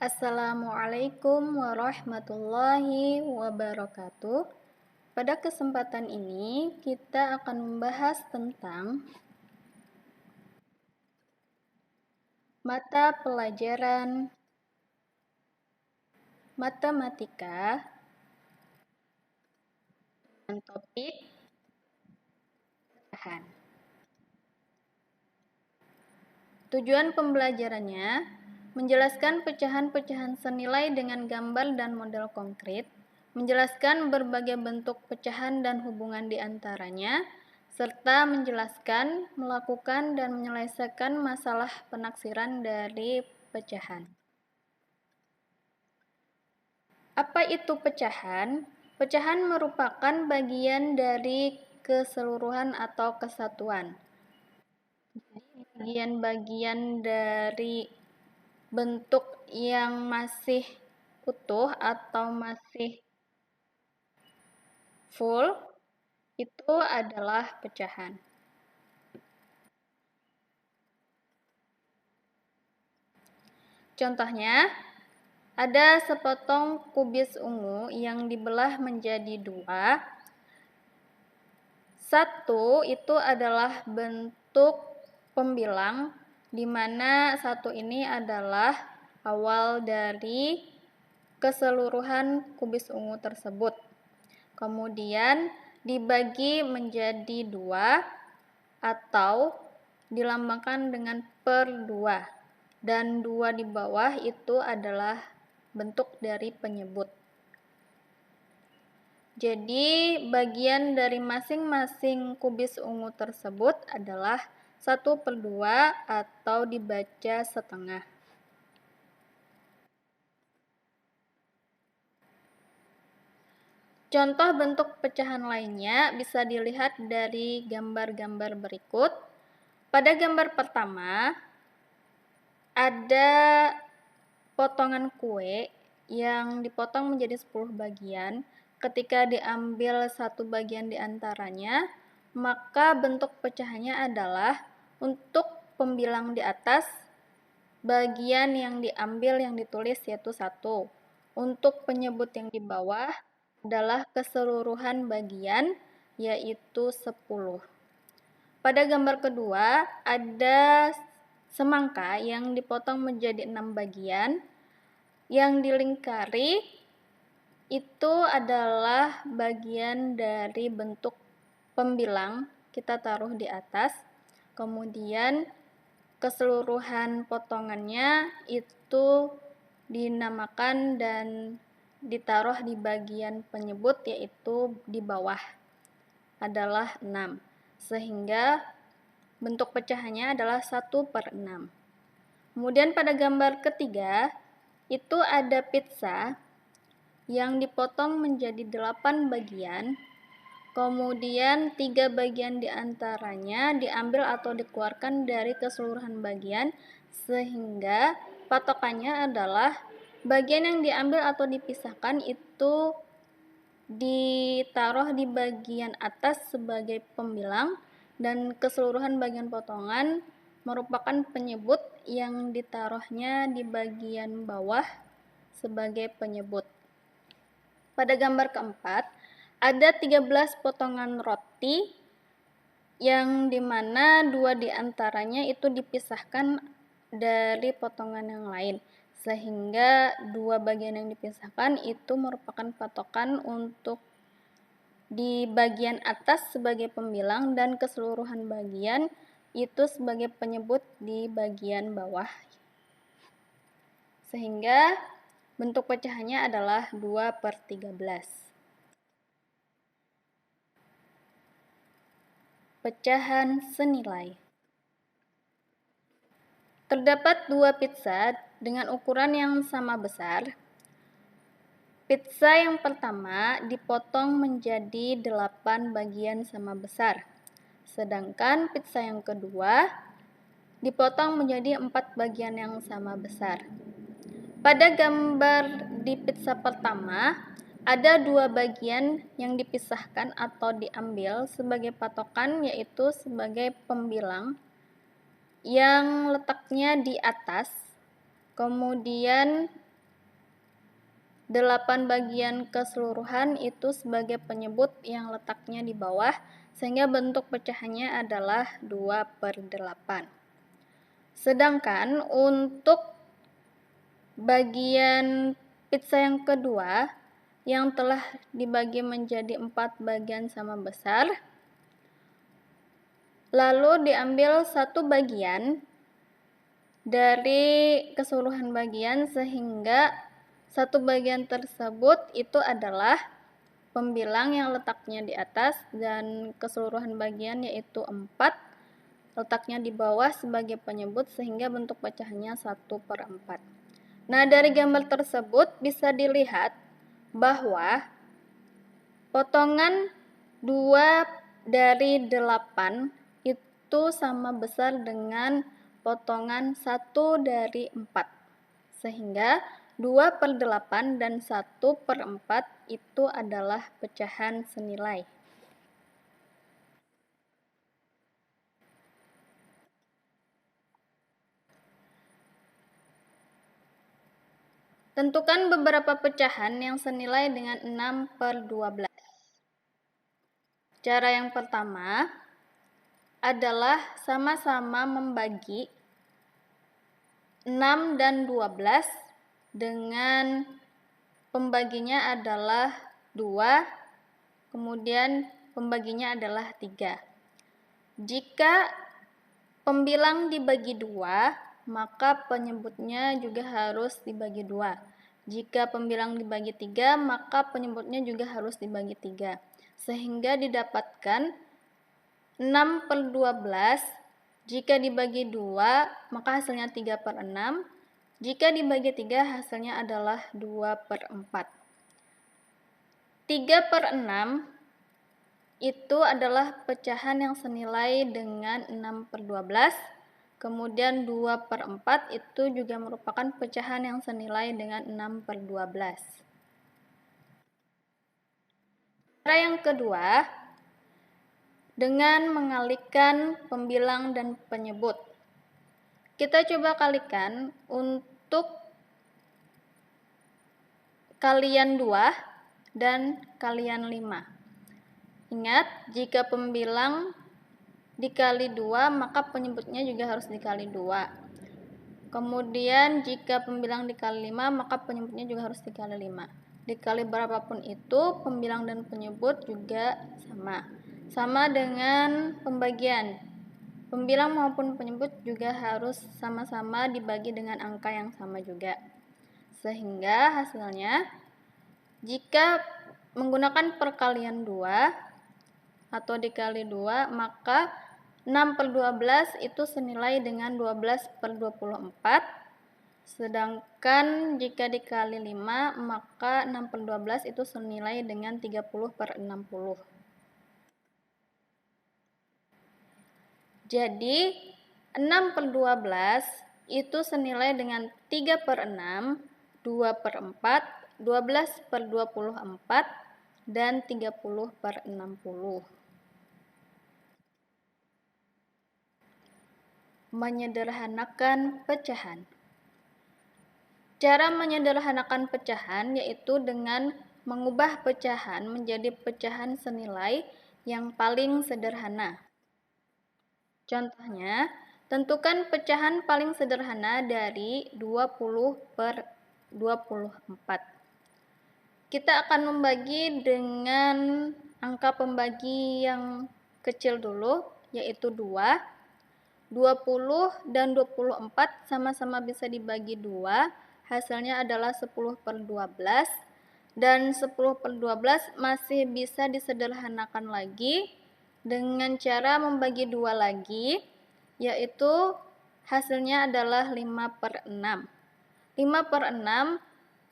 Assalamualaikum warahmatullahi wabarakatuh. Pada kesempatan ini, kita akan membahas tentang mata pelajaran matematika dengan topik pecahan. Tujuan pembelajarannya menjelaskan pecahan-pecahan senilai dengan gambar dan model konkret, menjelaskan berbagai bentuk pecahan dan hubungan di antaranya, serta menjelaskan, melakukan, dan menyelesaikan masalah penaksiran dari pecahan. Apa itu pecahan? Pecahan merupakan bagian dari keseluruhan atau kesatuan. Bagian-bagian dari bentuk yang masih utuh atau masih full itu adalah pecahan. Contohnya, ada sepotong kubis ungu yang dibelah menjadi dua. Satu itu adalah bentuk pembilang, di mana satu ini adalah awal dari keseluruhan kubis ungu tersebut. Kemudian dibagi menjadi dua atau dilambangkan dengan per 2. Dan 2 di bawah itu adalah bentuk dari penyebut. Jadi bagian dari masing-masing kubis ungu tersebut adalah 1/2 atau dibaca setengah. Contoh bentuk pecahan lainnya bisa dilihat dari gambar-gambar berikut. Pada gambar pertama, ada potongan kue yang dipotong menjadi 10 bagian. Ketika diambil satu bagian di antaranya, maka bentuk pecahannya adalah untuk pembilang di atas, bagian yang diambil yang ditulis yaitu 1. Untuk penyebut yang di bawah adalah keseluruhan bagian yaitu 10. Pada gambar kedua, ada semangka yang dipotong menjadi 6 bagian. Yang dilingkari itu adalah bagian dari bentuk pembilang, kita taruh di atas. Kemudian keseluruhan potongannya itu dinamakan dan ditaruh di bagian penyebut yaitu di bawah adalah 6. Sehingga bentuk pecahannya adalah 1/6. Kemudian pada gambar ketiga, itu ada pizza yang dipotong menjadi 8 bagian. Kemudian 3 bagian diantaranya diambil atau dikeluarkan dari keseluruhan bagian, sehingga patokannya adalah bagian yang diambil atau dipisahkan itu ditaruh di bagian atas sebagai pembilang, dan keseluruhan bagian potongan merupakan penyebut yang ditaruhnya di bagian bawah sebagai penyebut. Pada gambar keempat, ada 13 potongan roti yang dimana 2 diantaranya itu dipisahkan dari potongan yang lain, sehingga 2 bagian yang dipisahkan itu merupakan patokan untuk di bagian atas sebagai pembilang dan keseluruhan bagian itu sebagai penyebut di bagian bawah. Sehingga bentuk pecahannya adalah 2/13. Pecahan senilai. Terdapat 2 pizza dengan ukuran yang sama besar. Pizza yang pertama dipotong menjadi 8 bagian sama besar. Sedangkan pizza yang kedua dipotong menjadi 4 bagian yang sama besar. Pada gambar di pizza pertama, ada 2 bagian yang dipisahkan atau diambil sebagai patokan, yaitu sebagai pembilang yang letaknya di atas. Kemudian 8 bagian keseluruhan itu sebagai penyebut yang letaknya di bawah, sehingga bentuk pecahannya adalah 2/8. Sedangkan untuk bagian pizza yang kedua, yang telah dibagi menjadi 4 bagian sama besar, lalu diambil satu bagian dari keseluruhan bagian, sehingga satu bagian tersebut itu adalah pembilang yang letaknya di atas, dan keseluruhan bagian yaitu 4 letaknya di bawah sebagai penyebut, sehingga bentuk pecahannya 1/4. Nah, dari gambar tersebut bisa dilihat bahwa potongan 2 dari 8 itu sama besar dengan potongan 1 dari 4. Sehingga 2/8 dan 1/4 itu adalah pecahan senilai. Tentukan beberapa pecahan yang senilai dengan 6/12. Cara yang pertama adalah sama-sama membagi 6 dan 12 dengan pembaginya adalah 2, kemudian pembaginya adalah 3. Jika pembilang dibagi 2, maka penyebutnya juga harus dibagi 2. Jika pembilang dibagi 3, maka penyebutnya juga harus dibagi 3. Sehingga didapatkan 6/12, jika dibagi 2, maka hasilnya 3/6. Jika dibagi 3, hasilnya adalah 2/4. 3/6 itu adalah pecahan yang senilai dengan 6/12. Kemudian 2/4 itu juga merupakan pecahan yang senilai dengan 6/12. Cara yang kedua, dengan mengalihkan pembilang dan penyebut. Kita coba kalikan untuk kalian 2 dan kalian 5. Ingat, jika pembilang dikali 2, maka penyebutnya juga harus dikali 2. Kemudian jika pembilang dikali 5, maka penyebutnya juga harus dikali 5. Dikali berapapun itu, pembilang dan penyebut juga sama. Sama dengan pembagian. Pembilang maupun penyebut juga harus sama-sama dibagi dengan angka yang sama juga. Sehingga hasilnya, jika menggunakan perkalian 2 atau dikali 2, maka 6/12 itu senilai dengan 12/24. Sedangkan jika dikali 5, maka 6/12 itu senilai dengan 30/60. Jadi 6/12 itu senilai dengan 3/6, 2/4, 12/24, dan 30/60. Menyederhanakan pecahan. Cara menyederhanakan pecahan yaitu dengan mengubah pecahan menjadi pecahan senilai yang paling sederhana. Contohnya, tentukan pecahan paling sederhana dari 20/24. Kita akan membagi dengan angka pembagi yang kecil dulu, yaitu 2. 20 dan 24 sama-sama bisa dibagi 2, hasilnya adalah 10/12, dan 10/12 masih bisa disederhanakan lagi dengan cara membagi 2 lagi, yaitu hasilnya adalah 5/6. 5/6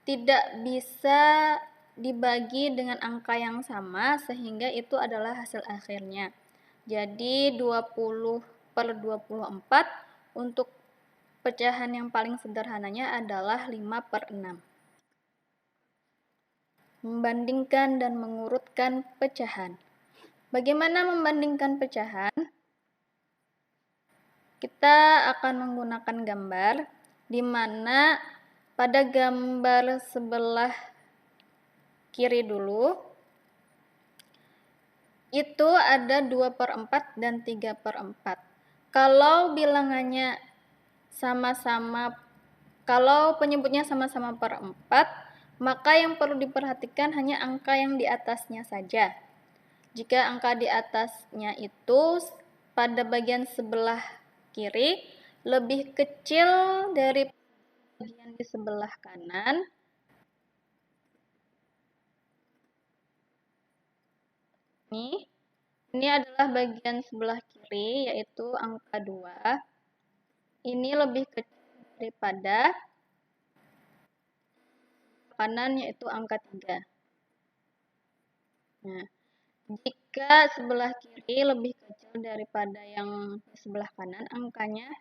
tidak bisa dibagi dengan angka yang sama, sehingga itu adalah hasil akhirnya. Jadi 20/24 untuk pecahan yang paling sederhananya adalah 5/6. Membandingkan dan mengurutkan pecahan. Bagaimana membandingkan pecahan? Kita akan menggunakan gambar, di mana pada gambar sebelah kiri dulu, itu ada 2/4 dan 3/4. Kalau bilangannya sama-sama, kalau penyebutnya sama-sama per 4, maka yang perlu diperhatikan hanya angka yang di atasnya saja. Jika angka di atasnya itu pada bagian sebelah kiri lebih kecil dari bagian di sebelah kanan, ini adalah bagian sebelah kiri, yaitu angka 2. Ini lebih kecil daripada kanan, yaitu angka 3. Nah, jika sebelah kiri lebih kecil daripada yang sebelah kanan angkanya,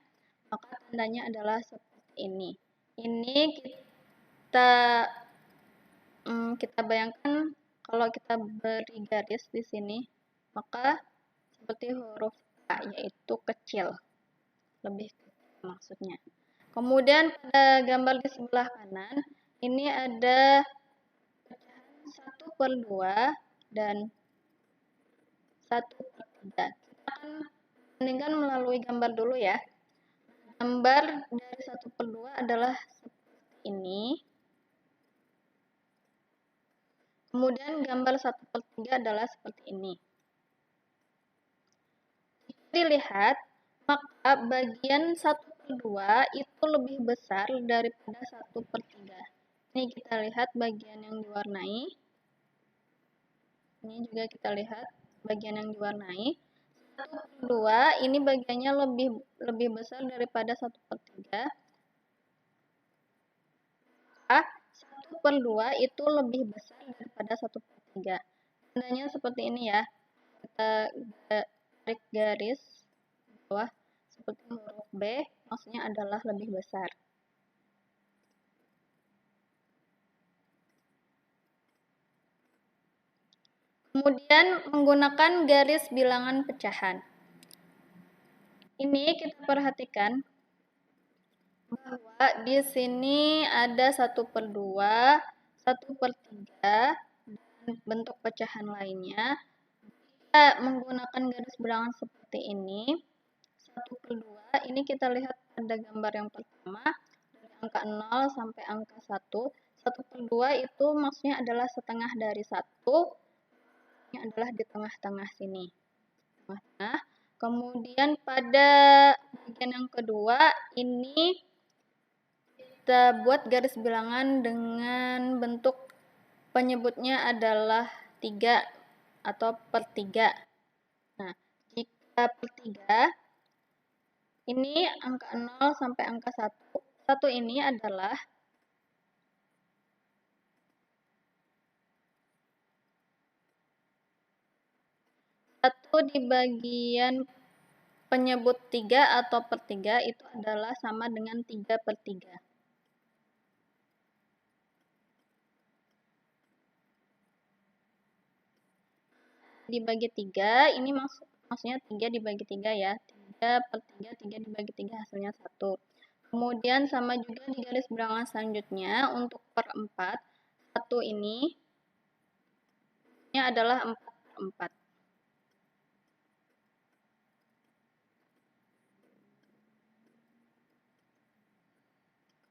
maka tandanya adalah seperti ini. Ini kita bayangkan kalau kita beri garis di sini, maka seperti huruf A, yaitu kecil, lebih kecil maksudnya. Kemudian pada gambar di sebelah kanan, ini ada pecahan 1/2 dan 1/3. Kita akan bandingkan melalui gambar dulu ya. Gambar dari 1/2 adalah seperti ini. Kemudian gambar 1/3 adalah seperti ini. Jika dilihat, maka bagian 1/2 itu lebih besar daripada 1/3. Ini kita lihat bagian yang diwarnai. Ini juga kita lihat bagian yang diwarnai. 1/2 ini bagiannya lebih besar daripada 1/3. 1/2 itu lebih besar daripada 1/3. Tandanya seperti ini ya. Kita tarik garis di bawah seperti huruf B, maksudnya adalah lebih besar. Kemudian menggunakan garis bilangan pecahan. Ini kita perhatikan bahwa di sini ada 1/2, 1/3, dan bentuk pecahan lainnya. Jika menggunakan garis bilangan seperti ini, 1/2, ini kita lihat pada gambar yang pertama, dari angka 0 sampai angka 1. 1/2 itu maksudnya adalah setengah dari 1, ini adalah di tengah-tengah sini. Tengah-tengah. Kemudian pada bagian yang kedua, ini kita buat garis bilangan dengan bentuk penyebutnya adalah 3 atau per 3. Nah, jika per 3, ini angka 0 sampai angka 1. 1 ini adalah 1 di bagian penyebut 3 atau per 3 itu adalah sama dengan 3/3. Dibagi 3, ini maksudnya 3 dibagi 3 ya. 3/3, 3 dibagi 3 hasilnya 1. Kemudian sama juga di garis bilangan selanjutnya untuk per 4, 1 ini adalah 4/4.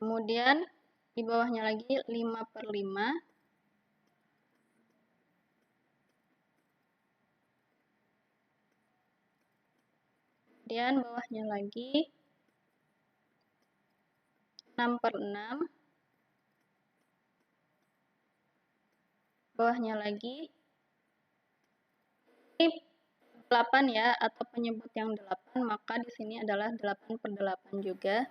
Kemudian di bawahnya lagi 5/5. Kemudian bawahnya lagi 6/6. Bawahnya lagi ini 8 ya, atau penyebut yang 8, maka di sini adalah 8/8 juga.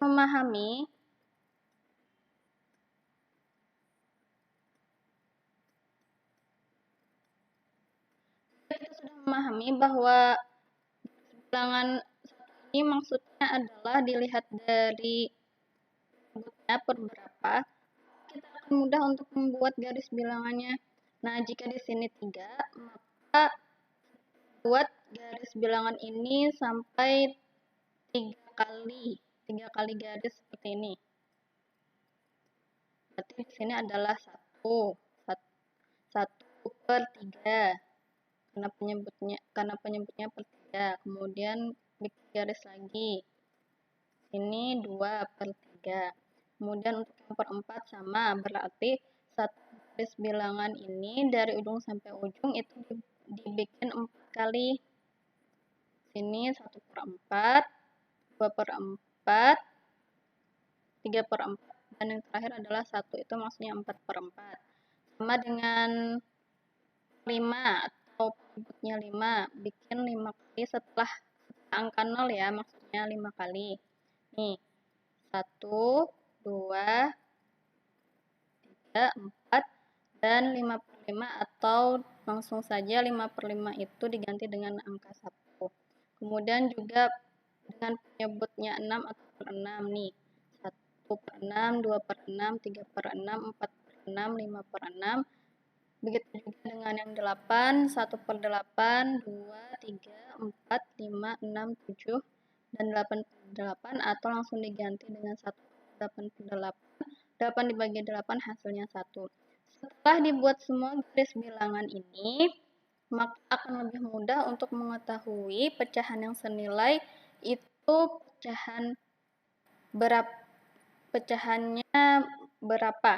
Memahami kita sudah memahami bahwa bilangan ini maksudnya adalah dilihat dari penyebutnya per berapa, kita akan mudah untuk membuat garis bilangannya. Nah, jika di sini 3, maka buat garis bilangan ini sampai 3 kali. 3 kali garis seperti ini. Berarti di sini adalah 1 per 3 karena penyebutnya per 3. Kemudian bikin garis lagi. Ini 2 per 3. Kemudian untuk yang per 4 sama, berarti satu garis bilangan ini dari ujung sampai ujung itu dibikin 4 kali. Sini 1 per 4, 2 per 4, 3 per 4, dan yang terakhir adalah 1, itu maksudnya 4 per 4. Sama dengan 5 atau penyebutnya 5, bikin 5 kali setelah angka 0 ya, maksudnya 5 kali. Nih, 1, 2, 3, 4, dan 5 per 5, atau langsung saja 5 per 5 itu diganti dengan angka 1. Kemudian juga dengan penyebutnya 6 atau per 6 nih. 1 per 6, 2 per 6, 3 per 6, 4 per 6, 5 per 6. Begitu juga dengan yang 8, 1 per 8, 2, 3, 4, 5, 6, 7, dan 8 per 8, atau langsung diganti dengan 1 per 8 per 8. 8 dibagi 8 hasilnya 1. Setelah dibuat semua garis bilangan ini, maka akan lebih mudah untuk mengetahui pecahan yang senilai itu pecahannya berapa.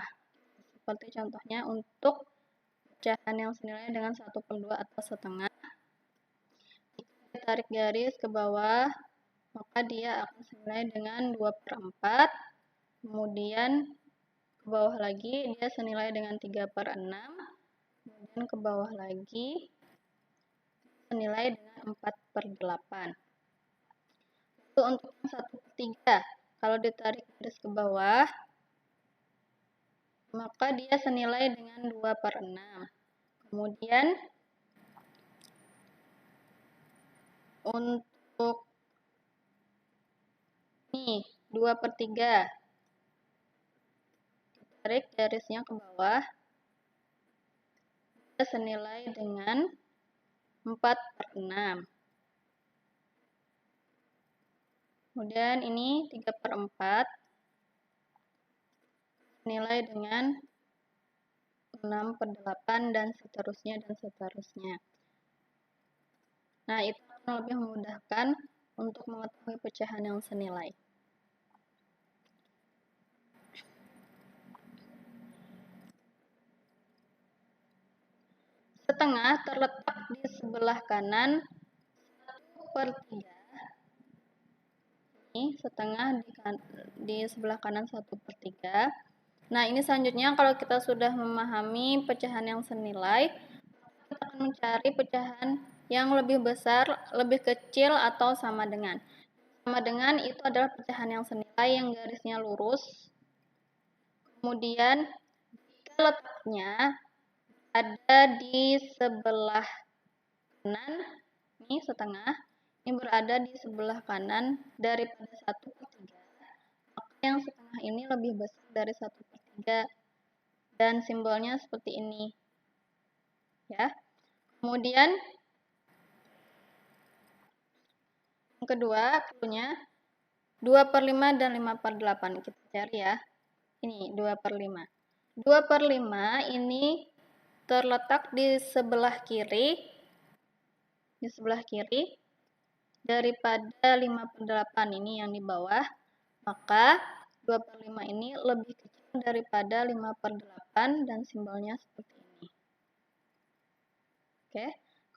Seperti contohnya untuk pecahan yang senilai dengan 1 per 2 atau setengah. Jika tarik garis ke bawah, maka dia akan senilai dengan 2 per 4. Kemudian ke bawah lagi dia senilai dengan 3 per 6. Kemudian ke bawah lagi senilai dengan 4 per 8. Itu untuk 1 per 3. Kalau ditarik garis ke bawah, maka dia senilai dengan 2 per 6. Kemudian untuk ini 2 per 3. Tarik garisnya ke bawah, dia senilai dengan 4 per 6. Kemudian ini 3 per 4 senilai dengan 6 per 8, dan seterusnya dan seterusnya. Nah, itu akan lebih memudahkan untuk mengetahui pecahan yang senilai. Setengah terletak di sebelah kanan 1 per 3. Ini setengah di sebelah kanan 1 per 3. Nah, ini selanjutnya kalau kita sudah memahami pecahan yang senilai, kita akan mencari pecahan yang lebih besar, lebih kecil, atau sama dengan. Sama dengan itu adalah pecahan yang senilai yang garisnya lurus. Kemudian jika letaknya ada di sebelah kanan, ini setengah, ini berada di sebelah kanan daripada 1 per 3. Maka yang setengah ini lebih besar dari 1 per 3, dan simbolnya seperti ini. Ya. Kemudian yang kedua, punya 2 per 5 dan 5 per 8. Kita cari ya. Ini 2 per 5. 2 per 5 ini terletak di sebelah kiri. Daripada 5 per 8 ini yang di bawah. Maka 2 per 5 ini lebih kecil daripada 5 per 8, dan simbolnya seperti ini. Oke.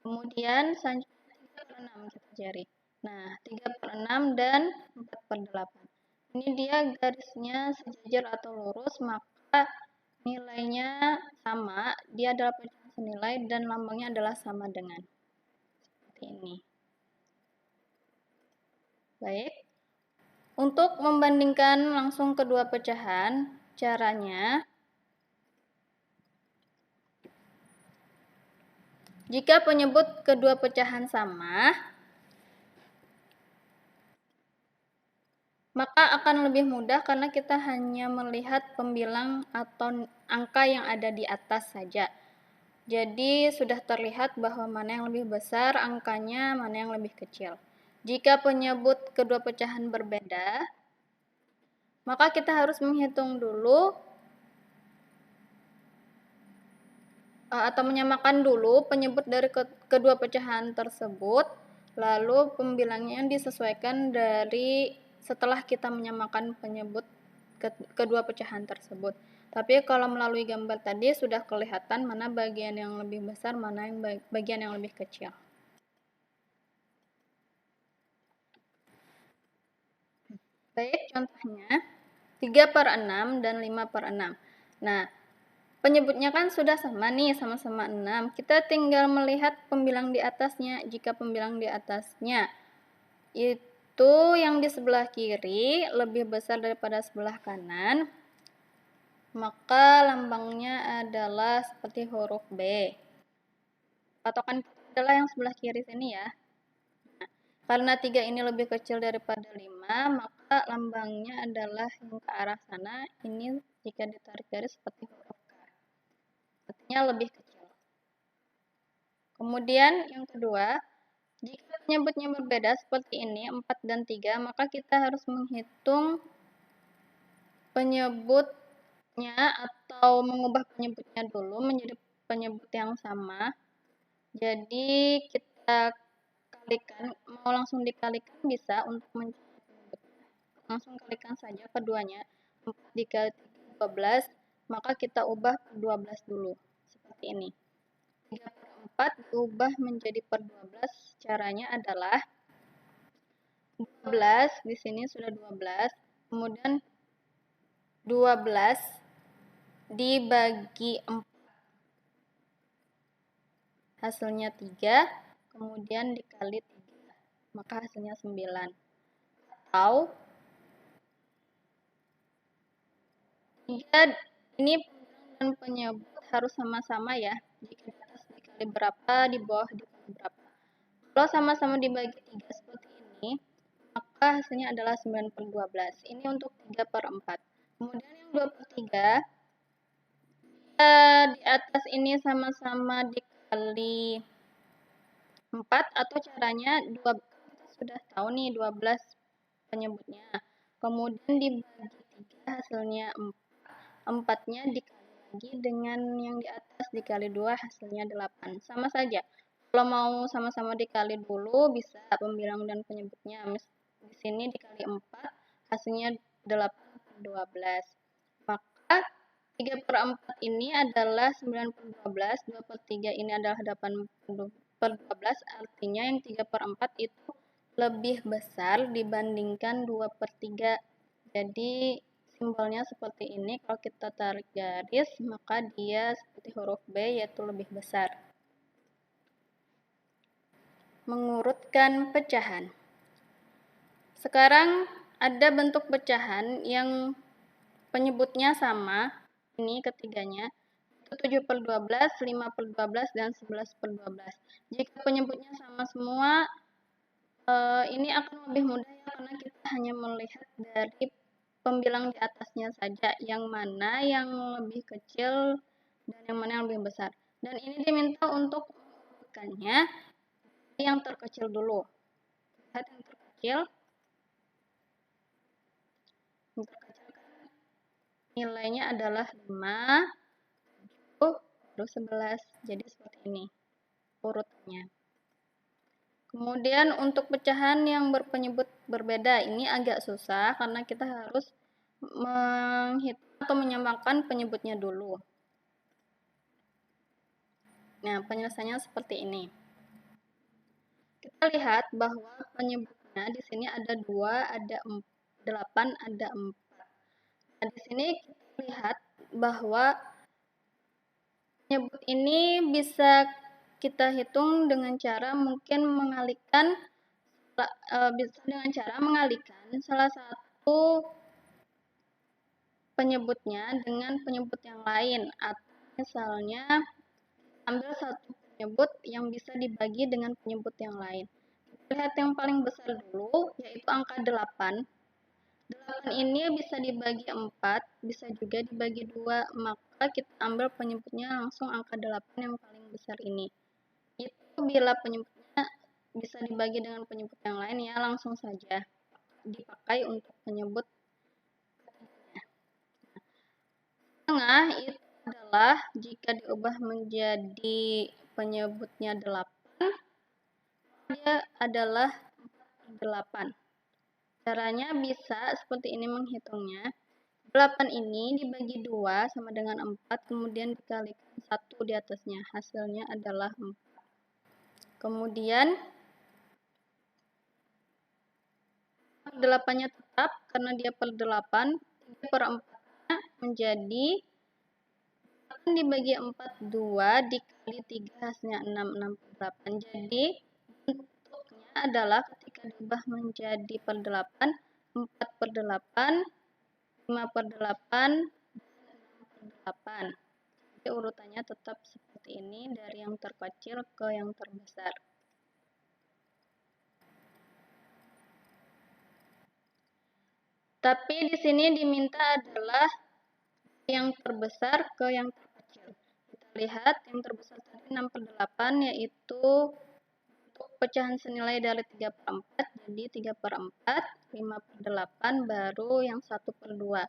Kemudian selanjutnya 3 per 6 kita cari. Nah, 3 per 6 dan 4 per 8. Ini dia garisnya sejajar atau lurus, maka nilainya sama. Dia adalah pecahan senilai dan lambangnya adalah sama dengan. Seperti ini. Baik. Untuk membandingkan langsung kedua pecahan, caranya jika penyebut kedua pecahan sama, maka akan lebih mudah karena kita hanya melihat pembilang atau angka yang ada di atas saja. Jadi sudah terlihat bahwa mana yang lebih besar angkanya, mana yang lebih kecil. Jika penyebut kedua pecahan berbeda, Maka kita harus menghitung dulu atau menyamakan dulu penyebut dari kedua pecahan tersebut, lalu pembilangnya disesuaikan dari setelah kita menyamakan penyebut kedua pecahan tersebut. Tapi kalau melalui gambar tadi sudah kelihatan mana bagian yang lebih besar, mana yang bagian yang lebih kecil. Baik, contohnya 3/6 dan 5/6. Nah, penyebutnya kan sudah sama nih, sama-sama 6. Kita tinggal melihat pembilang di atasnya. Jika pembilang di atasnya itu yang di sebelah kiri lebih besar daripada sebelah kanan, maka lambangnya adalah seperti huruf B. Patokan adalah yang sebelah kiri sini ya. Karena 3 ini lebih kecil daripada 5, maka lambangnya adalah yang ke arah sana. Ini jika ditarik garis seperti huruf K. Artinya lebih kecil. Kemudian yang kedua, jika penyebutnya berbeda seperti ini, 4 dan 3, maka kita harus menghitung penyebutnya atau mengubah penyebutnya dulu menjadi penyebut yang sama. Jadi kita kalikan, mau langsung dikalikan bisa untuk mencari penyebutnya. Langsung kalikan saja keduanya. 4 dikali 3, 12, maka kita ubah per 12 dulu. Seperti ini. 3/4 diubah menjadi per 12. Caranya adalah 12, di sini sudah 12. Kemudian 12 dibagi 4. Hasilnya 3, kemudian dikali 3, maka hasilnya 9. Atau 3 ini pembilang dan penyebut harus sama-sama ya. Jika di atas dikali berapa, di bawah dikali berapa. Kalau sama-sama dibagi 3 seperti ini, maka hasilnya adalah 9/12. Ini untuk 3/4. Kemudian yang 2/3, di atas ini sama-sama dikali 4, atau caranya kita sudah tahu nih 12 penyebutnya. Kemudian dibagi 3 hasilnya 4. 4-nya dikali lagi dengan yang di atas dikali 2 hasilnya 8. Sama saja. Kalau mau sama-sama dikali dulu bisa pembilang dan penyebutnya. Di sini dikali 4 hasilnya 8/12. Maka 3/4 ini adalah 9/12, 2/3 ini adalah 8/12, artinya yang 3/4 itu lebih besar dibandingkan 2/3. Jadi simbolnya seperti ini, kalau kita tarik garis maka dia seperti huruf B, yaitu lebih besar. Mengurutkan pecahan. Sekarang ada bentuk pecahan yang penyebutnya sama, ini ketiganya, itu 7/12, 5/12, dan 11/12. Jika penyebutnya sama semua, ini akan lebih mudah ya, karena kita hanya melihat dari pembilang di atasnya saja, yang mana yang lebih kecil dan yang mana yang lebih besar. Dan ini diminta untuk mengurutkannya yang terkecil dulu. Lihat yang terkecil. Yang terkecil nilainya adalah 5, 7, baru 11. Jadi seperti ini urutannya. Kemudian untuk pecahan yang berpenyebut berbeda, ini agak susah karena kita harus menghitung atau menyamakan penyebutnya dulu. Nah, penyelesaiannya seperti ini. Kita lihat bahwa penyebutnya di sini ada 2, ada 8, ada 4. Nah, di sini kita lihat bahwa penyebut ini bisa kita hitung dengan cara mungkin mengalihkan, bisa dengan cara mengalihkan salah satu penyebutnya dengan penyebut yang lain, atau misalnya ambil satu penyebut yang bisa dibagi dengan penyebut yang lain. Kita lihat yang paling besar dulu, yaitu angka 8. 8 ini bisa dibagi 4, bisa juga dibagi 2, maka kita ambil penyebutnya langsung angka 8 yang paling besar ini. Itu bila penyebutnya bisa dibagi dengan penyebut yang lain ya, langsung saja dipakai untuk penyebut tengah itu adalah jika diubah menjadi penyebutnya 8, dia adalah 8. Caranya bisa seperti ini menghitungnya. 8 ini dibagi 2 sama dengan 4, kemudian dikalikan 1 di atasnya. Hasilnya adalah 4. Kemudian 8-nya tetap karena dia per 8. 3/4-nya menjadi 8 dibagi 4, 2 dikali 3 hasilnya 6, 6/8. Jadi bentuknya adalah ketika diubah menjadi per 8, 4/8, 5/8, 6/8. Jadi urutannya tetap seperti ini dari yang terkecil ke yang terbesar. Tapi di sini diminta adalah yang terbesar ke yang terkecil. Kita lihat yang terbesar tadi 6/8, yaitu untuk pecahan senilai dari 3/4, jadi 3/4, 5/8, baru yang 1/2.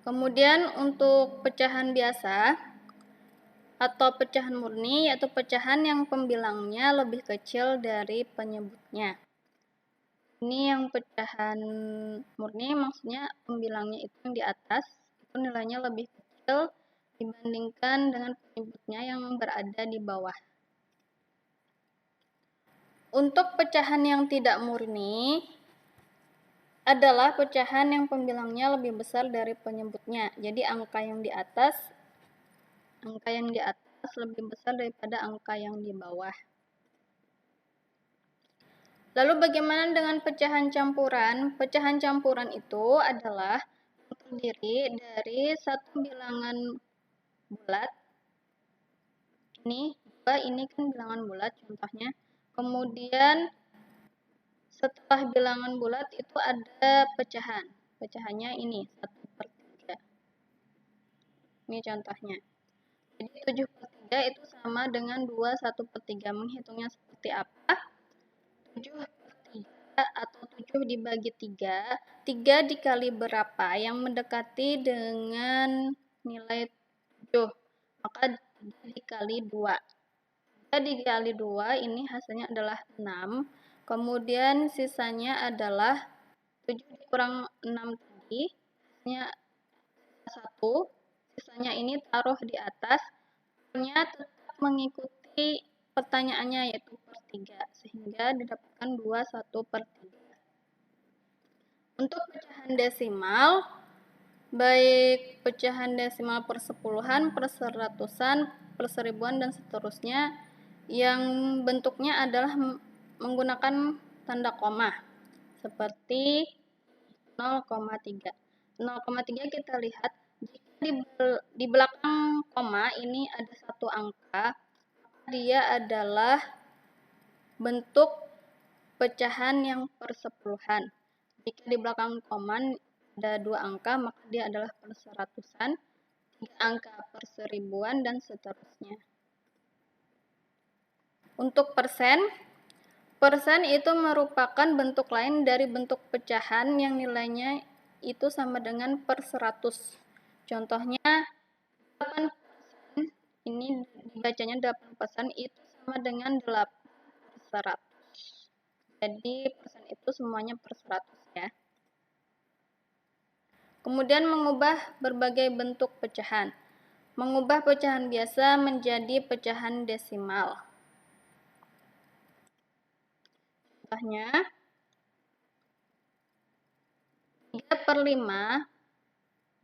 Kemudian untuk pecahan biasa atau pecahan murni, yaitu pecahan yang pembilangnya lebih kecil dari penyebutnya. Ini yang pecahan murni, maksudnya pembilangnya itu yang di atas, itu nilainya lebih kecil dibandingkan dengan penyebutnya yang berada di bawah. Untuk pecahan yang tidak murni adalah pecahan yang pembilangnya lebih besar dari penyebutnya. Jadi angka yang di atas lebih besar daripada angka yang di bawah. Lalu bagaimana dengan pecahan campuran? Pecahan campuran itu adalah terdiri dari satu bilangan bulat. Ini kan bilangan bulat contohnya. Kemudian setelah bilangan bulat itu ada pecahan. Pecahannya ini 1/3. Ini contohnya. Jadi 7/3 itu sama dengan 2 1/3. Menghitungnya seperti apa? 7/3 atau 7 dibagi 3. 3 dikali berapa? Yang mendekati dengan nilai 7. Maka 3 dikali 2. 3 dikali 2 ini hasilnya adalah 6. Kemudian sisanya adalah 7 dikurang 6 tadi. Hasilnya 1. Sisanya ini taruh di atas. Tetap mengikuti pertanyaannya, yaitu per 3, sehingga didapatkan 2 1/3. Untuk pecahan desimal, baik pecahan desimal per sepuluhan, per seratusan, per seribuan, dan seterusnya, yang bentuknya adalah menggunakan tanda koma, seperti 0,3. 0,3 kita lihat, jika di belakang koma ini ada satu angka, dia adalah bentuk pecahan yang per sepuluhan. Jika di belakang koma ada 2 angka, maka dia adalah per seratusan, 3 angka per seribuan, dan seterusnya. Untuk persen itu merupakan bentuk lain dari bentuk pecahan yang nilainya itu sama dengan per 100. Contohnya 8%, ini dibacanya 8%, itu sama dengan 8/100. Jadi persen itu semuanya per 100 ya. Kemudian mengubah berbagai bentuk pecahan. Mengubah pecahan biasa menjadi pecahan desimal. Contohnya 3/5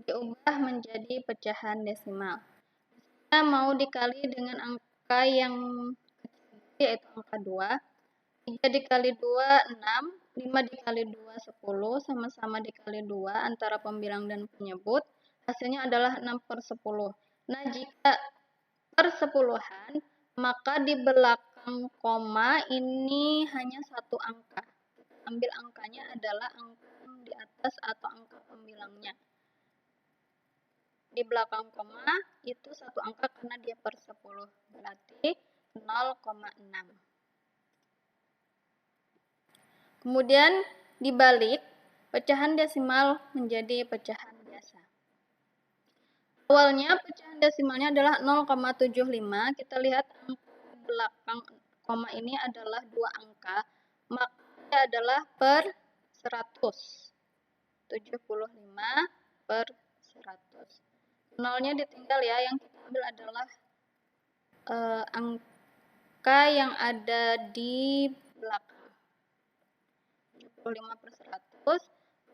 diubah menjadi pecahan desimal. Kita mau dikali dengan angka yang kecil, yaitu angka 2. 3 dikali 2, 6. 5 dikali 2, 10. Sama-sama dikali 2 antara pembilang dan penyebut. Hasilnya adalah 6/10. Nah, jika per sepuluhan, maka di belakang koma ini hanya satu angka. Ambil angkanya adalah angka yang di atas atau angka pembilangnya. Di belakang koma itu satu angka karena dia per 10, berarti 0,6. Kemudian dibalik, pecahan desimal menjadi pecahan biasa. Awalnya pecahan desimalnya adalah 0,75. Kita lihat belakang koma ini adalah 2 angka, maka adalah per 100. 75 per 100. Nolnya ditinggal ya, yang kita ambil adalah angka yang ada di belakang. 75 per 100.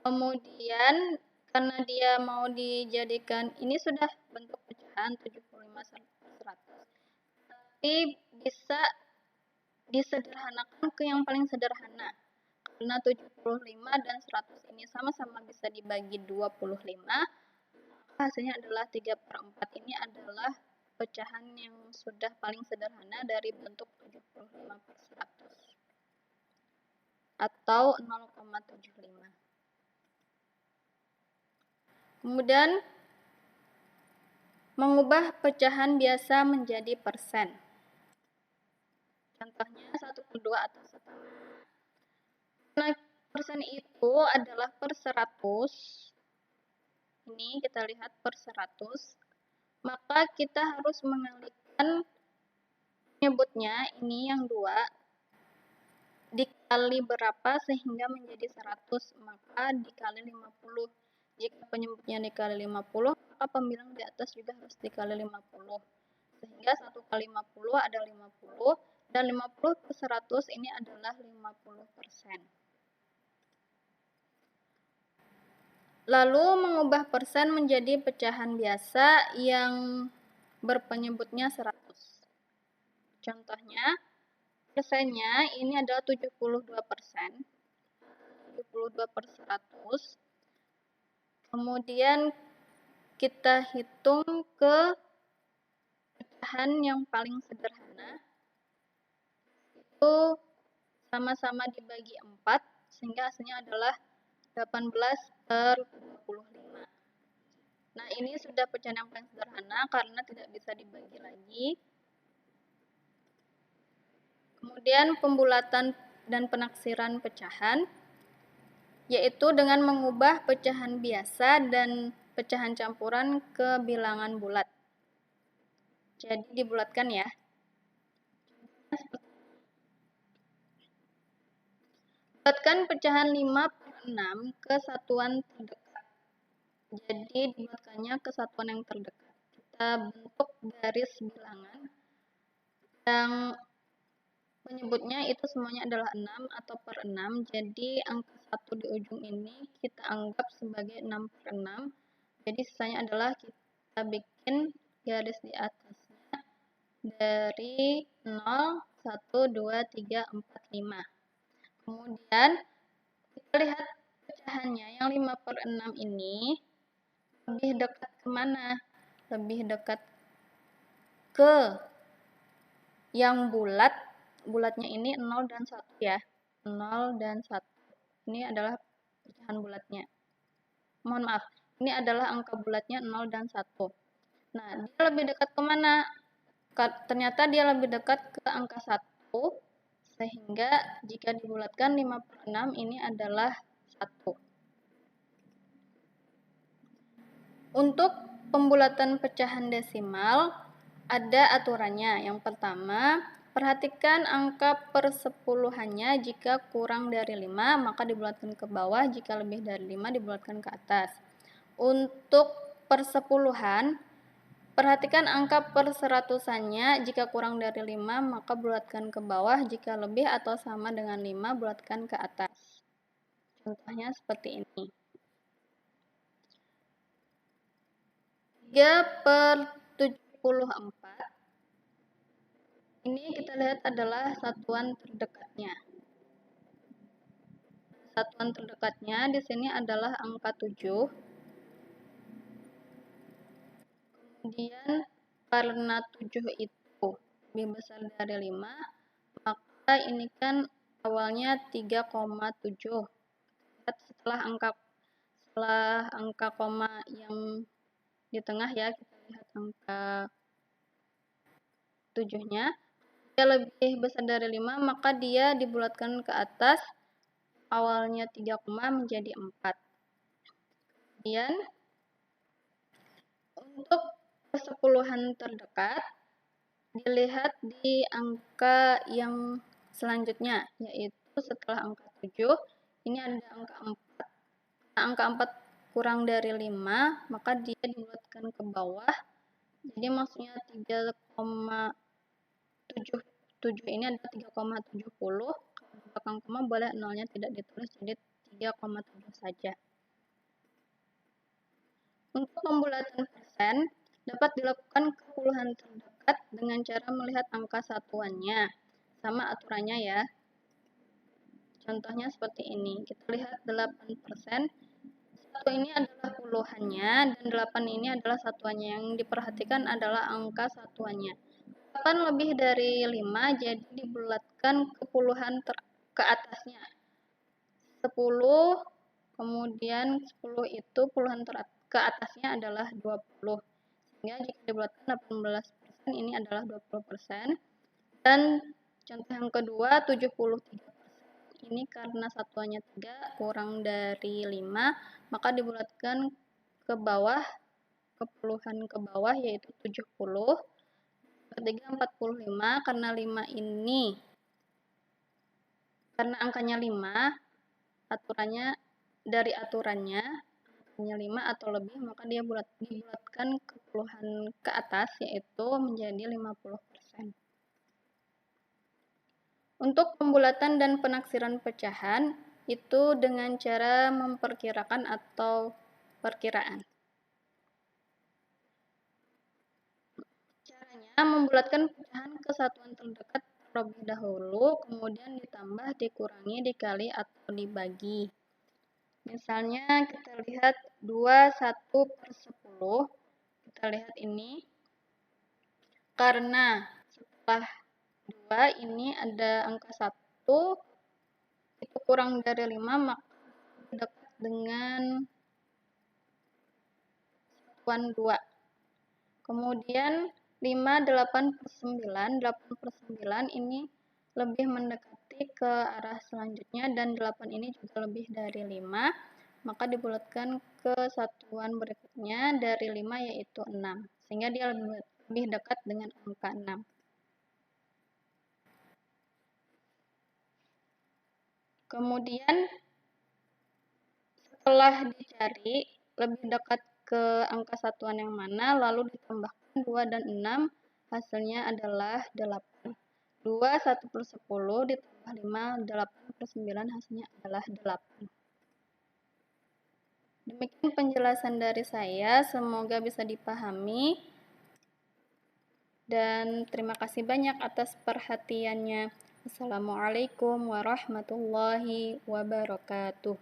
Kemudian karena dia mau dijadikan, ini sudah bentuk pecahan 75 per 100. Tapi bisa disederhanakan ke yang paling sederhana. Karena 75 dan 100 ini sama-sama bisa dibagi 25, hasilnya adalah 3 per 4. Ini adalah pecahan yang sudah paling sederhana dari bentuk 75 per 100 atau 0,75. Kemudian mengubah pecahan biasa menjadi persen. Contohnya 1/2 atau setengah. Nah, persen itu adalah per 100. Ini kita lihat per 100. Maka kita harus mengalihkan penyebutnya, ini yang 2, dikali berapa sehingga menjadi 100, maka dikali 50. Jika penyebutnya dikali 50, maka pembilang di atas juga harus dikali 50. Sehingga 1 kali 50 ada 50, dan 50 per 100 ini adalah 50%. Lalu mengubah persen menjadi pecahan biasa yang berpenyebutnya 100. Contohnya, persennya ini adalah 72%. 72 per 100. Kemudian kita hitung ke pecahan yang paling sederhana. Itu sama-sama dibagi 4, sehingga hasilnya adalah 18 per 25. Nah, ini sudah pecahan yang paling sederhana karena tidak bisa dibagi lagi. Kemudian pembulatan dan penaksiran pecahan, yaitu dengan mengubah pecahan biasa dan pecahan campuran ke bilangan bulat. Jadi dibulatkan ya. Bulatkan pecahan 5 per 6 ke satuan terdekat. Jadi dibulatkannya ke satuan yang terdekat. Kita bentuk garis bilangan yang menyebutnya itu semuanya adalah 6 atau per 6. Jadi angka 1 di ujung ini kita anggap sebagai 6 per 6. Jadi sisanya adalah kita bikin garis di atasnya dari 0, 1, 2, 3, 4, 5. Kemudian kita lihat pecahannya yang 5 per 6 ini lebih dekat kemana? Lebih dekat ke yang bulat. Bulatnya ini 0 dan 1 ya. 0 dan 1. Ini adalah pecahan bulatnya. Mohon maaf, ini adalah angka bulatnya 0 dan 1. Nah, dia lebih dekat kemana? Ternyata dia lebih dekat ke angka 1. Sehingga jika dibulatkan 5 per 6 ini adalah 1. Untuk pembulatan pecahan desimal ada aturannya. Yang pertama, perhatikan angka persepuluhannya. Jika kurang dari 5 maka dibulatkan ke bawah, jika lebih dari 5 dibulatkan ke atas. Untuk persepuluhan, perhatikan angka perseratusannya. Jika kurang dari 5 maka bulatkan ke bawah, jika lebih atau sama dengan 5 bulatkan ke atas. Contohnya seperti ini. 3 per 74. Ini kita lihat adalah satuan terdekatnya. Satuan terdekatnya di sini adalah angka 7. Kemudian karena 7 itu lebih besar dari 5, maka ini kan awalnya 3,7. Setelah angka koma yang di tengah ya, kita lihat angka 7-nya. Jika lebih besar dari 5, maka dia dibulatkan ke atas awalnya 3, menjadi 4. Kemudian untuk persepuluhan terdekat dilihat di angka yang selanjutnya, yaitu setelah angka 7 ini ada angka 4. Nah, angka 4 kurang dari 5, maka dia dibulatkan ke bawah. Jadi maksudnya 3,77 ini adalah 3,70. Kalau di belakang koma boleh nolnya tidak ditulis, jadi 3,7 saja. Untuk pembulatan persen dapat dilakukan ke puluhan terdekat dengan cara melihat angka satuannya. Sama aturannya ya. Contohnya seperti ini. Kita lihat 8%. 1 ini adalah puluhannya dan 8 ini adalah satuannya. Yang diperhatikan adalah angka satuannya. 8 lebih dari 5, jadi dibulatkan ke puluhan ke atasnya. 10, kemudian 10 itu puluhan ke atasnya adalah 20. Sehingga jika dibulatkan 18%, ini adalah 20%. Dan contoh yang kedua, 73%. Ini karena satuannya 3 kurang dari 5, maka dibulatkan ke bawah, ke puluhan ke bawah, yaitu 70. Ketiga 45, karena 5 ini, karena angkanya 5, dari aturannya, angkanya 5 atau lebih, maka dia dibulatkan ke puluhan ke atas, yaitu menjadi 50%. Untuk pembulatan dan penaksiran pecahan, itu dengan cara memperkirakan atau perkiraan. Caranya, membulatkan pecahan ke satuan terdekat terlebih dahulu, kemudian ditambah, dikurangi, dikali, atau dibagi. Misalnya kita lihat 21/10. Kita lihat ini. Karena setelah 2 ini ada angka 1, itu kurang dari 5, maka dekat dengan satuan 2. Kemudian 5, 8/9. 8/9 ini lebih mendekati ke arah selanjutnya, dan 8 ini juga lebih dari 5, maka dibulatkan ke satuan berikutnya dari 5, yaitu 6. Sehingga dia lebih dekat dengan angka 6. Kemudian setelah dicari lebih dekat ke angka satuan yang mana, lalu ditambahkan 2 dan 6, hasilnya adalah 8. 2 1/10 ditambah 5 8/9, hasilnya adalah 8. Demikian penjelasan dari saya, semoga bisa dipahami. Dan terima kasih banyak atas perhatiannya. Assalamualaikum warahmatullahi wabarakatuh.